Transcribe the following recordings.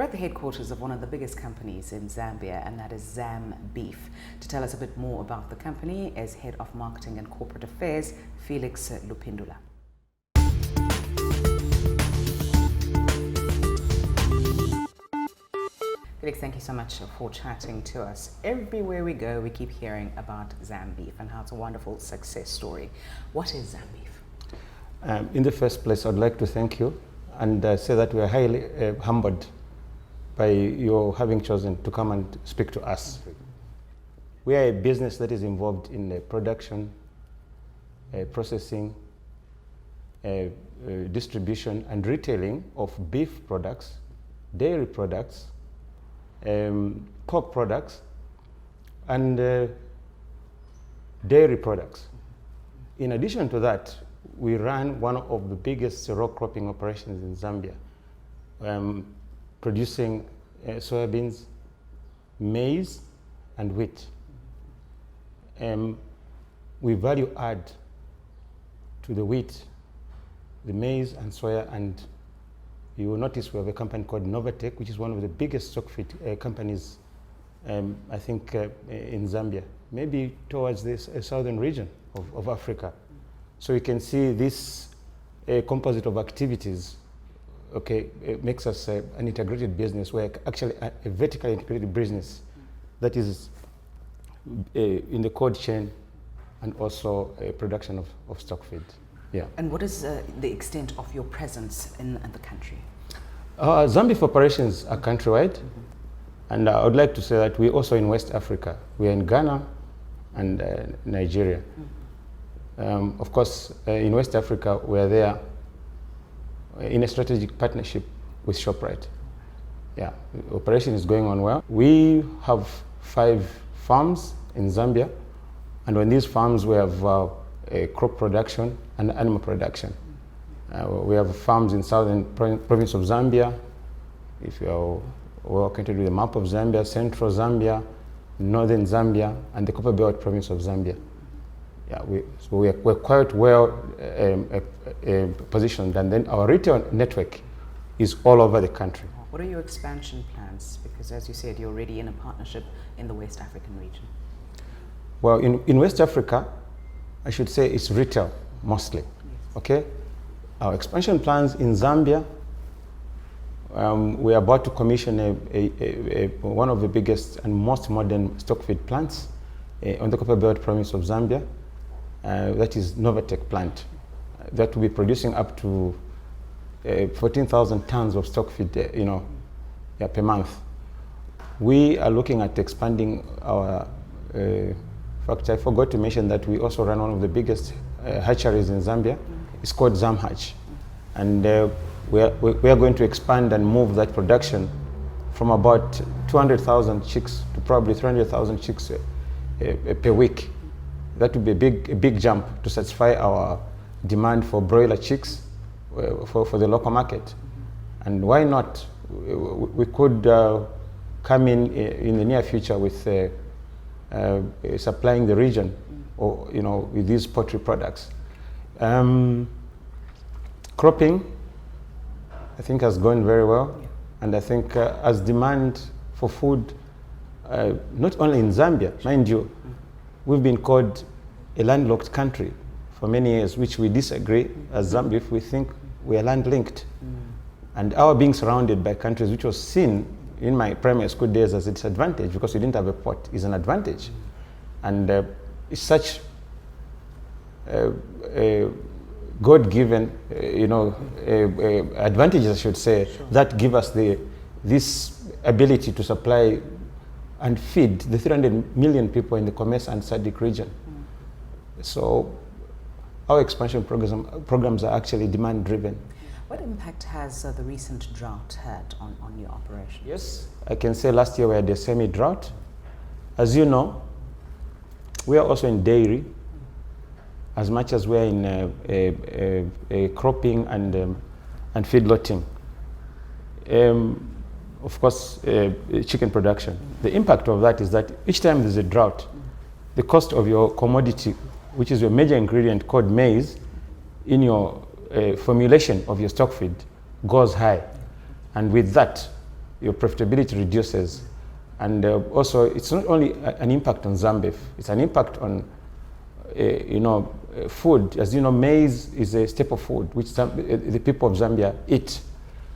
We're at the headquarters of one of the biggest companies in Zambia, and that is ZamBeef. To tell us a bit more about the company is Head of Marketing and Corporate Affairs, Felix Lupindula. Felix, thank you so much for chatting to us. Everywhere we go, we keep hearing about ZamBeef and how it's a wonderful success story. What is ZamBeef? In the first place, I'd like to thank you and say that we are highly humbled by your having chosen to come and speak to us. We are a business that is involved in the production, processing, distribution and retailing of beef products, dairy products, pork products, and dairy products. In addition to that, we run one of the biggest row cropping operations in Zambia, producing soybeans, maize, and wheat. We value add to the wheat, the maize, and soya, and you will notice we have a company called Novatech, which is one of the biggest stock feed companies, I think, in Zambia, maybe towards this southern region of Africa. So you can see this composite of activities, it makes us an integrated business. We're actually a vertically integrated business that is in the cold chain and also a production of stock feed. Yeah. And what is the extent of your presence in the country? ZamBeef operations are countrywide, and I would like to say that we're also in West Africa. We're in Ghana and Nigeria. Of course, in West Africa, we're there in a strategic partnership with ShopRite. Yeah, the operation is going on well. We have 5 farms in Zambia, and on these farms we have crop production and animal production. We have farms in southern province of Zambia. If you are well acquainted with the map of Zambia, central Zambia, northern Zambia, and the Copper Belt province of Zambia. Yeah, we're quite well positioned, and then our retail network is all over the country. What are your expansion plans? Because as you said, you're already in a partnership in the West African region. Well, in West Africa, I should say it's retail mostly. Yes. Okay. Our expansion plans in Zambia, we're about to commission one of the biggest and most modern stock feed plants on the Copper Belt province of Zambia. That is Novatech plant. That will be producing up to 14,000 tons of stock feed, per month. We are looking at expanding our. In fact, I forgot to mention that we also run one of the biggest hatcheries in Zambia. It's called ZamHatch, and we are going to expand and move that production from about 200,000 chicks to probably 300,000 chicks per week. That would be a big jump to satisfy our demand for broiler chicks for the local market. And why not? We could come in the near future with supplying the region, or with these poultry products. Cropping, I think, has gone very well, and I think as demand for food, not only in Zambia, mind you, we've been called a landlocked country for many years, which we disagree. As ZamBeef, we think we are land-linked. And our being surrounded by countries, which was seen in my primary school days as a disadvantage because we didn't have a port, is an advantage. And it's such God-given, advantages, I should say, sure, that give us this ability to supply and feed the 300 million people in the Commerce and SADC region. So our expansion programs are actually demand-driven. What impact has the recent drought had on your operation? Yes, I can say last year we had a semi-drought. As you know, we are also in dairy, as much as we are in cropping and feedlotting. Of course, chicken production. The impact of that is that each time there's a drought, the cost of your commodity, which is your major ingredient called maize, in your formulation of your stock feed goes high. And with that, your profitability reduces. And also, it's not only an impact on ZamBeef, it's an impact on food. As you know, maize is a staple food which the people of Zambia eat.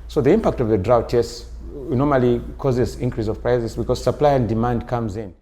So the impact of the drought, yes, normally causes increase of prices because supply and demand comes in.